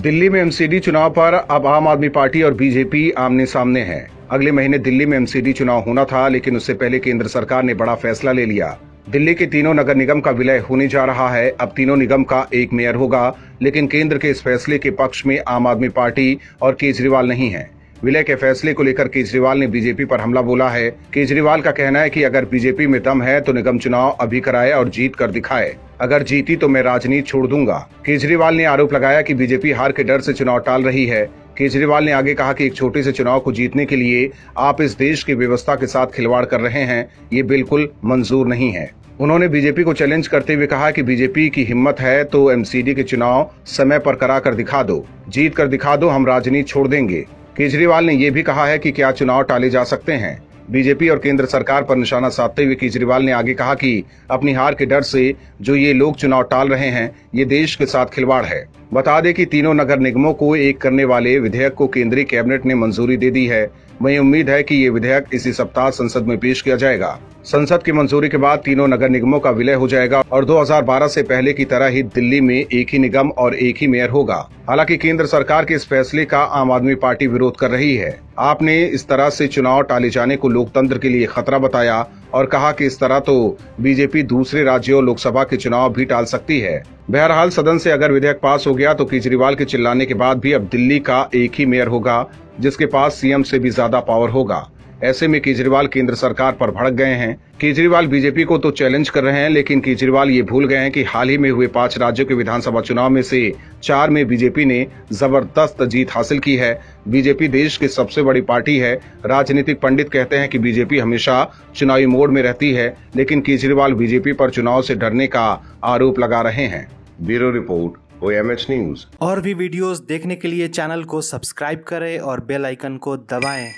दिल्ली में एमसीडी चुनाव पर अब आम आदमी पार्टी और बीजेपी आमने सामने हैं। अगले महीने दिल्ली में एमसीडी चुनाव होना था, लेकिन उससे पहले केंद्र सरकार ने बड़ा फैसला ले लिया। दिल्ली के तीनों नगर निगम का विलय होने जा रहा है। अब तीनों निगम का एक मेयर होगा, लेकिन केंद्र के इस फैसले के पक्ष में आम आदमी पार्टी और केजरीवाल नहीं है। विलय के फैसले को लेकर केजरीवाल ने बीजेपी पर हमला बोला है। केजरीवाल का कहना है कि अगर बीजेपी में दम है तो निगम चुनाव अभी कराए और जीत कर दिखाए। अगर जीती तो मैं राजनीति छोड़ दूंगा। केजरीवाल ने आरोप लगाया कि बीजेपी हार के डर से चुनाव टाल रही है। केजरीवाल ने आगे कहा कि एक छोटे से चुनाव को जीतने के लिए आप इस देश की व्यवस्था के साथ खिलवाड़ कर रहे हैं, ये बिल्कुल मंजूर नहीं है। उन्होंने बीजेपी को चैलेंज करते हुए कहा कि बीजेपी की हिम्मत है तो एमसीडी के चुनाव समय पर करा कर दिखा दो, जीत कर दिखा दो, हम राजनीति छोड़ देंगे। केजरीवाल ने यह भी कहा है कि क्या चुनाव टाले जा सकते हैं। बीजेपी और केंद्र सरकार पर निशाना साधते हुए केजरीवाल ने आगे कहा कि अपनी हार के डर से जो ये लोग चुनाव टाल रहे हैं, ये देश के साथ खिलवाड़ है। बता दें कि तीनों नगर निगमों को एक करने वाले विधेयक को केंद्रीय कैबिनेट ने मंजूरी दे दी है। वहीं उम्मीद है कि ये विधेयक इसी सप्ताह संसद में पेश किया जाएगा। संसद की मंजूरी के बाद तीनों नगर निगमों का विलय हो जाएगा और 2012 से पहले की तरह ही दिल्ली में एक ही निगम और एक ही मेयर होगा। हालांकि केंद्र सरकार के इस फैसले का आम आदमी पार्टी विरोध कर रही है। आपने इस तरह से चुनाव टाले जाने को लोकतंत्र के लिए खतरा बताया और कहा कि इस तरह तो बीजेपी दूसरे राज्यों लोकसभा के चुनाव भी टाल सकती है। बहरहाल सदन से अगर विधेयक पास हो गया तो केजरीवाल के चिल्लाने के बाद भी अब दिल्ली का एक ही मेयर होगा, जिसके पास सीएम से भी ज्यादा पावर होगा। ऐसे में केजरीवाल केंद्र सरकार पर भड़क गए हैं। केजरीवाल बीजेपी को तो चैलेंज कर रहे हैं, लेकिन केजरीवाल ये भूल गए हैं कि हाल ही में हुए 5 राज्यों के विधानसभा चुनाव में से 4 में बीजेपी ने जबरदस्त जीत हासिल की है। बीजेपी देश की सबसे बड़ी पार्टी है। राजनीतिक पंडित कहते हैं कि बीजेपी हमेशा चुनावी मोड में रहती है, लेकिन केजरीवाल बीजेपी पर चुनाव से डरने का आरोप लगा रहे हैं। Bureau report, OMH news. और भी वीडियोस देखने के लिए चैनल को सब्सक्राइब करें और बेल आइकन को दबाएं।